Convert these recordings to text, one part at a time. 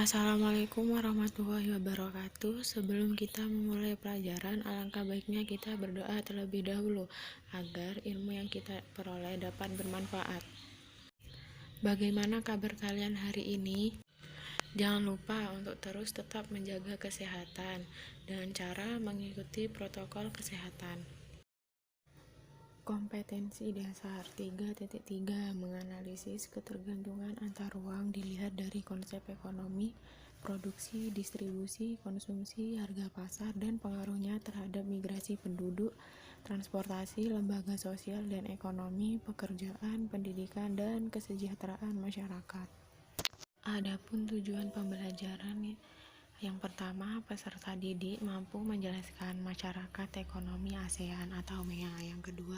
Assalamualaikum warahmatullahi wabarakatuh. Sebelum kita memulai pelajaran, alangkah baiknya kita berdoa terlebih dahulu agar ilmu yang kita peroleh dapat bermanfaat. Bagaimana kabar kalian hari ini? Jangan lupa untuk terus tetap menjaga kesehatan dengan cara mengikuti protokol kesehatan. Kompetensi dasar 3.3 menganalisis ketergantungan antar ruang dilihat dari konsep ekonomi, produksi, distribusi, konsumsi, harga pasar, dan pengaruhnya terhadap migrasi penduduk, transportasi, lembaga sosial dan ekonomi, pekerjaan, pendidikan, dan kesejahteraan masyarakat. Adapun tujuan pembelajaran yang pertama, peserta didik mampu menjelaskan masyarakat ekonomi ASEAN atau MEA. Yang kedua,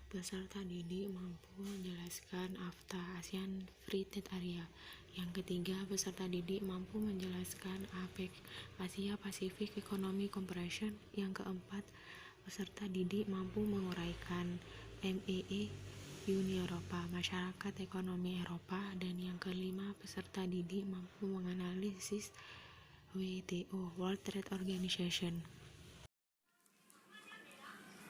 peserta didik mampu menjelaskan AFTA ASEAN Free Trade Area. Yang ketiga, peserta didik mampu menjelaskan APEC Asia Pacific Economic Cooperation. Yang keempat, peserta didik mampu menguraikan MEE Uni Eropa, Masyarakat Ekonomi Eropa. Dan yang kelima, peserta didik mampu menganalisis WTO, World Trade Organization.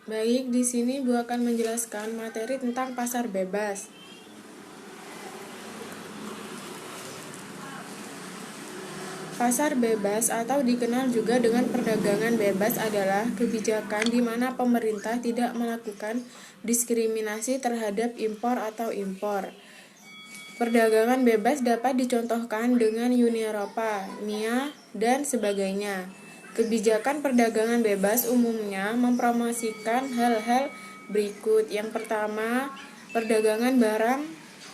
Baik, di sini Bu akan menjelaskan materi tentang pasar bebas. Pasar bebas atau dikenal juga dengan perdagangan bebas adalah kebijakan di mana pemerintah tidak melakukan diskriminasi terhadap impor atau impor. Perdagangan bebas dapat dicontohkan dengan Uni Eropa, MEA, dan sebagainya. Kebijakan perdagangan bebas umumnya mempromosikan hal-hal berikut. Yang pertama, perdagangan barang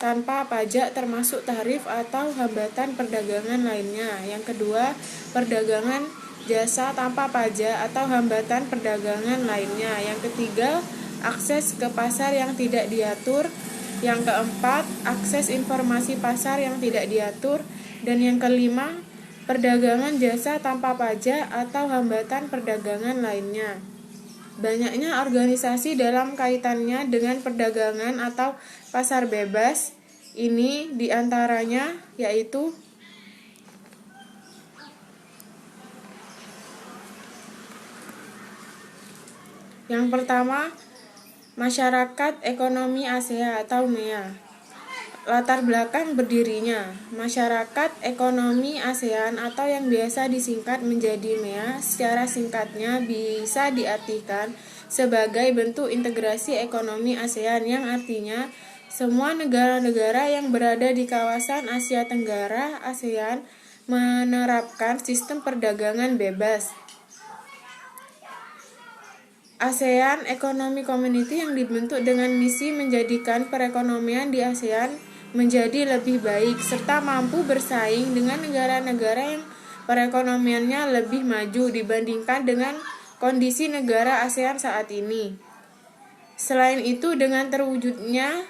tanpa pajak termasuk tarif atau hambatan perdagangan lainnya. Yang kedua, perdagangan jasa tanpa pajak atau hambatan perdagangan lainnya. Yang ketiga, akses ke pasar yang tidak diatur. Yang keempat, akses informasi pasar yang tidak diatur. Dan yang kelima, perdagangan jasa tanpa pajak atau hambatan perdagangan lainnya. Banyaknya organisasi dalam kaitannya dengan perdagangan atau pasar bebas ini diantaranya yaitu yang pertama, Masyarakat Ekonomi ASEAN atau MEA. Latar belakang berdirinya, Masyarakat Ekonomi ASEAN atau yang biasa disingkat menjadi MEA, secara singkatnya bisa diartikan sebagai bentuk integrasi ekonomi ASEAN yang artinya semua negara-negara yang berada di kawasan Asia Tenggara ASEAN menerapkan sistem perdagangan bebas. ASEAN Economic Community yang dibentuk dengan misi menjadikan perekonomian di ASEAN menjadi lebih baik serta mampu bersaing dengan negara-negara yang perekonomiannya lebih maju dibandingkan dengan kondisi negara ASEAN saat ini. Selain itu, dengan terwujudnya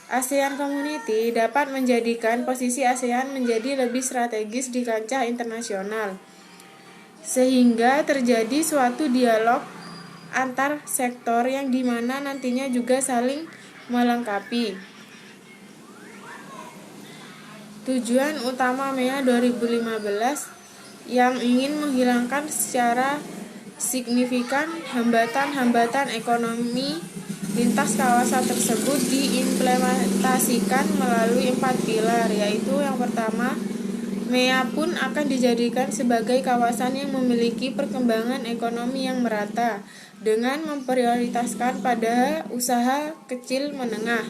ASEAN Community dapat menjadikan posisi ASEAN menjadi lebih strategis di kancah internasional, sehingga terjadi suatu dialog antar sektor yang dimana nantinya juga saling melengkapi. Tujuan utama MEA 2015 yang ingin menghilangkan secara signifikan hambatan-hambatan ekonomi lintas kawasan tersebut diimplementasikan melalui 4 pilar, yaitu yang pertama, MEA pun akan dijadikan sebagai kawasan yang memiliki perkembangan ekonomi yang merata dengan memprioritaskan pada usaha kecil menengah.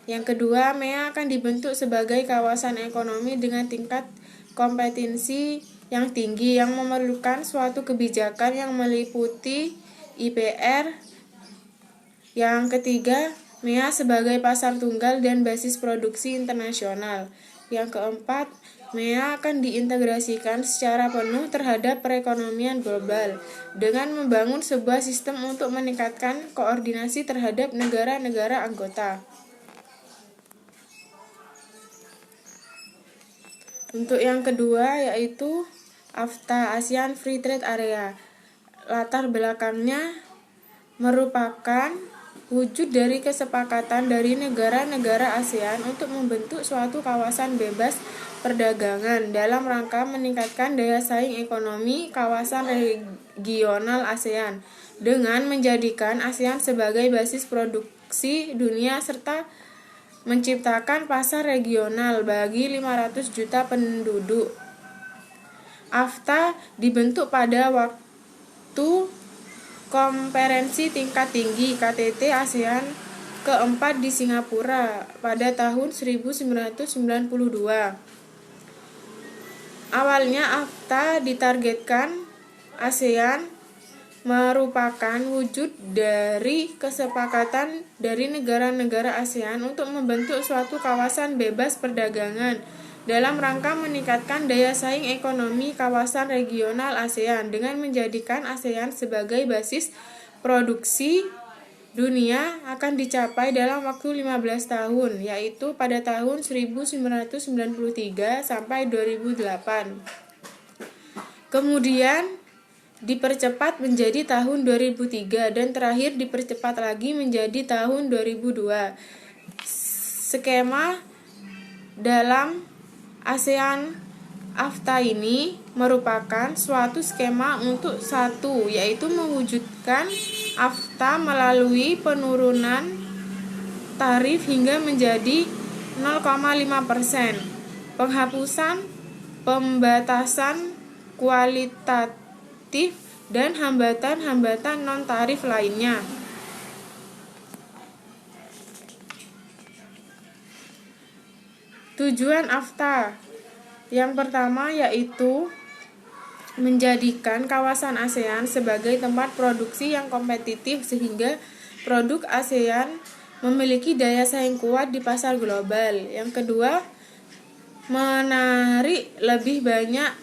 Yang kedua, MEA akan dibentuk sebagai kawasan ekonomi dengan tingkat kompetensi yang tinggi yang memerlukan suatu kebijakan yang meliputi IPR. Yang ketiga, MEA sebagai pasar tunggal dan basis produksi internasional. Yang keempat, MEA akan diintegrasikan secara penuh terhadap perekonomian global dengan membangun sebuah sistem untuk meningkatkan koordinasi terhadap negara-negara anggota. Untuk yang kedua yaitu AFTA ASEAN Free Trade Area. Latar belakangnya merupakan wujud dari kesepakatan dari negara-negara ASEAN untuk membentuk suatu kawasan bebas perdagangan dalam rangka meningkatkan daya saing ekonomi kawasan regional ASEAN dengan menjadikan ASEAN sebagai basis produksi dunia serta menciptakan pasar regional bagi 500 juta penduduk. AFTA dibentuk pada waktu konferensi tingkat tinggi KTT ASEAN keempat di Singapura pada tahun 1992. Awalnya AFTA ditargetkan ASEAN merupakan wujud dari kesepakatan dari negara-negara ASEAN untuk membentuk suatu kawasan bebas perdagangan dalam rangka meningkatkan daya saing ekonomi kawasan regional ASEAN dengan menjadikan ASEAN sebagai basis produksi dunia akan dicapai dalam waktu 15 tahun, yaitu pada tahun 1993 sampai 2008. Kemudian dipercepat menjadi tahun 2003 dan terakhir dipercepat lagi menjadi tahun 2002. Skema dalam ASEAN AFTA ini merupakan suatu skema untuk satu, yaitu mewujudkan AFTA melalui penurunan tarif hingga menjadi 0,5%, penghapusan pembatasan kualitatif dan hambatan-hambatan non-tarif lainnya. Tujuan AFTA yang pertama yaitu menjadikan kawasan ASEAN sebagai tempat produksi yang kompetitif sehingga produk ASEAN memiliki daya saing kuat di pasar global. Yang kedua, menarik lebih banyak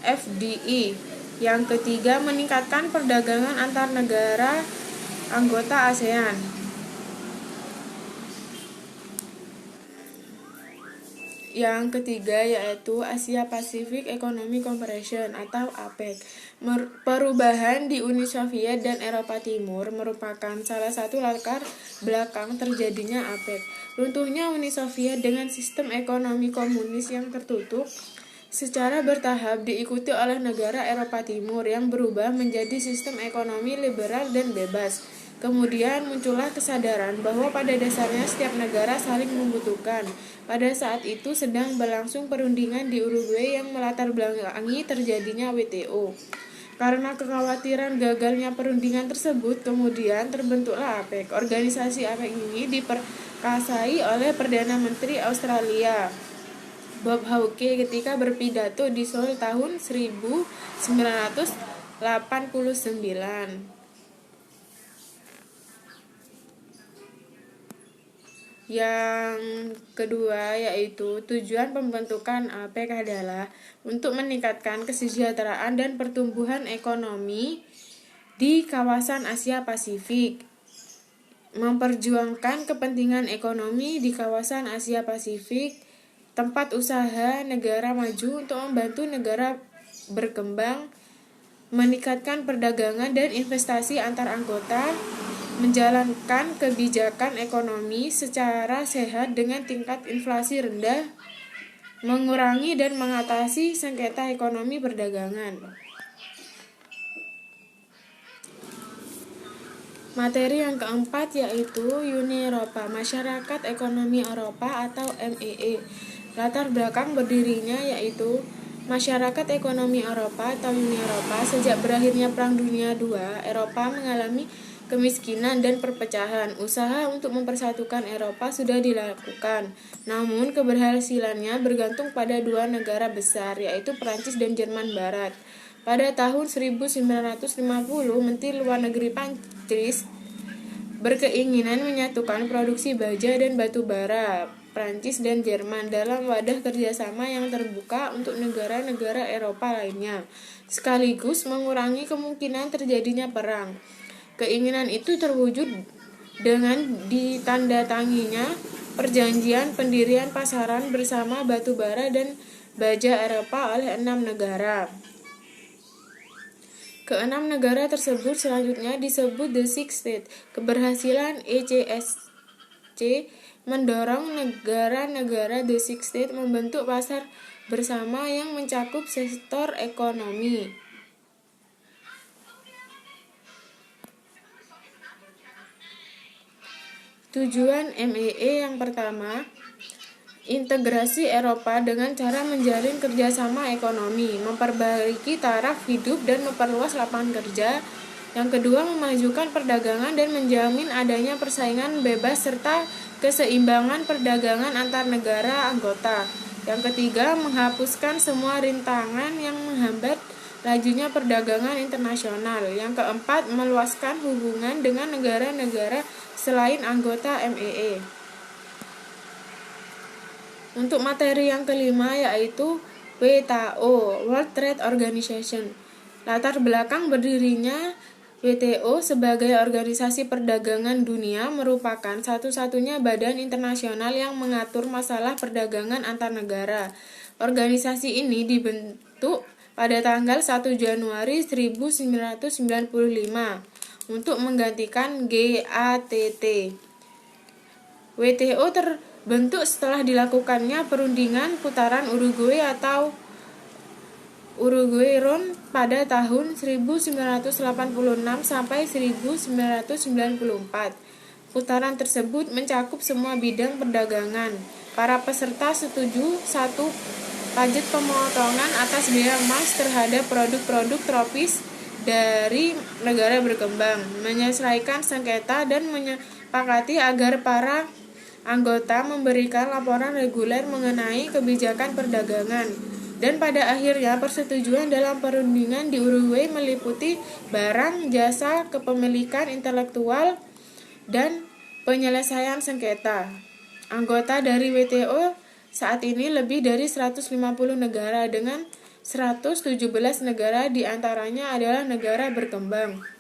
FDI. Yang ketiga, meningkatkan perdagangan antar negara anggota ASEAN. Yang ketiga yaitu Asia Pacific Economic Cooperation atau APEC. Perubahan di Uni Soviet dan Eropa Timur merupakan salah satu latar belakang terjadinya APEC. Runtuhnya Uni Soviet dengan sistem ekonomi komunis yang tertutup secara bertahap diikuti oleh negara Eropa Timur yang berubah menjadi sistem ekonomi liberal dan bebas. Kemudian muncullah kesadaran bahwa pada dasarnya setiap negara saling membutuhkan. Pada saat itu sedang berlangsung perundingan di Uruguay yang melatar belakangi terjadinya WTO. Karena kekhawatiran gagalnya perundingan tersebut, kemudian terbentuklah APEC. Organisasi APEC ini diperkasai oleh Perdana Menteri Australia Bob Hawke ketika berpidato di Seoul tahun 1989. Yang kedua yaitu tujuan pembentukan APEC adalah untuk meningkatkan kesejahteraan dan pertumbuhan ekonomi di kawasan Asia Pasifik, memperjuangkan kepentingan ekonomi di kawasan Asia Pasifik, tempat usaha negara maju untuk membantu negara berkembang, meningkatkan perdagangan dan investasi antar anggota, menjalankan kebijakan ekonomi secara sehat dengan tingkat inflasi rendah, mengurangi dan mengatasi sengketa ekonomi perdagangan. Materi yang keempat yaitu Uni Eropa, Masyarakat Ekonomi Eropa atau MEE. Latar belakang berdirinya yaitu Masyarakat Ekonomi Eropa atau Uni Eropa. Sejak berakhirnya Perang Dunia II, Eropa mengalami kemiskinan dan perpecahan. Usaha untuk mempersatukan Eropa sudah dilakukan, namun keberhasilannya bergantung pada dua negara besar, yaitu Prancis dan Jerman Barat. Pada tahun 1950, Menteri Luar Negeri Prancis berkeinginan menyatukan produksi baja dan batu bara Prancis dan Jerman dalam wadah kerjasama yang terbuka untuk negara-negara Eropa lainnya, sekaligus mengurangi kemungkinan terjadinya perang. Keinginan itu terwujud dengan ditandatanginya perjanjian pendirian pasaran bersama batu bara dan baja Eropa oleh 6 negara. Keenam negara tersebut selanjutnya disebut The Six States. Keberhasilan ECSC mendorong negara-negara The Six States membentuk pasar bersama yang mencakup sektor ekonomi. Tujuan MEE yang pertama, integrasi Eropa dengan cara menjalin kerjasama ekonomi, memperbaiki taraf hidup dan memperluas lapangan kerja. Yang kedua, memajukan perdagangan dan menjamin adanya persaingan bebas serta keseimbangan perdagangan antar negara anggota. Yang ketiga, menghapuskan semua rintangan yang menghambat lajunya perdagangan internasional. Yang keempat, meluaskan hubungan dengan negara-negara selain anggota MEE. Untuk materi yang kelima yaitu WTO, World Trade Organization. Latar belakang berdirinya WTO sebagai organisasi perdagangan dunia merupakan satu-satunya badan internasional yang mengatur masalah perdagangan antar negara. Organisasi ini dibentuk pada tanggal 1 Januari 1995 untuk menggantikan GATT. WTO terbentuk setelah dilakukannya perundingan putaran Uruguay atau Uruguay Round pada tahun 1986 sampai 1994. Putaran tersebut mencakup semua bidang perdagangan. Para peserta setuju satu pajak pemotongan atas biaya emas terhadap produk-produk tropis dari negara berkembang, menyelesaikan sengketa dan menyepakati agar para anggota memberikan laporan reguler mengenai kebijakan perdagangan. Dan pada akhirnya persetujuan dalam perundingan di Uruguay meliputi barang, jasa, kepemilikan intelektual, dan penyelesaian sengketa. Anggota dari WTO saat ini lebih dari 150 negara dengan 117 negara diantaranya adalah negara berkembang.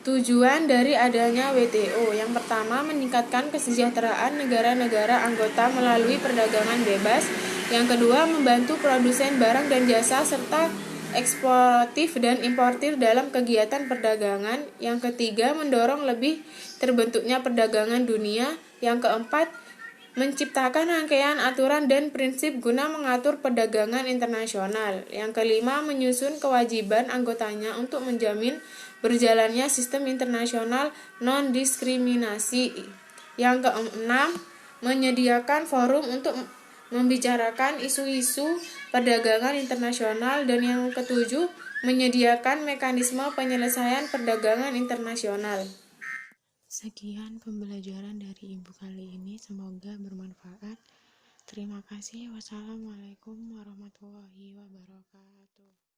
Tujuan dari adanya WTO yang pertama, meningkatkan kesejahteraan negara-negara anggota melalui perdagangan bebas. Yang kedua, membantu produsen barang dan jasa serta eksportir dan importir dalam kegiatan perdagangan. Yang ketiga, mendorong lebih terbentuknya perdagangan dunia. Yang keempat, menciptakan rangkaian aturan dan prinsip guna mengatur perdagangan internasional. Yang kelima, menyusun kewajiban anggotanya untuk menjamin berjalannya sistem internasional non-diskriminasi. Yang keenam, menyediakan forum untuk membicarakan isu-isu perdagangan internasional. Dan yang ketujuh, menyediakan mekanisme penyelesaian perdagangan internasional. Sekian pembelajaran dari Ibu kali ini, semoga bermanfaat. Terima kasih. Wassalamualaikum warahmatullahi wabarakatuh.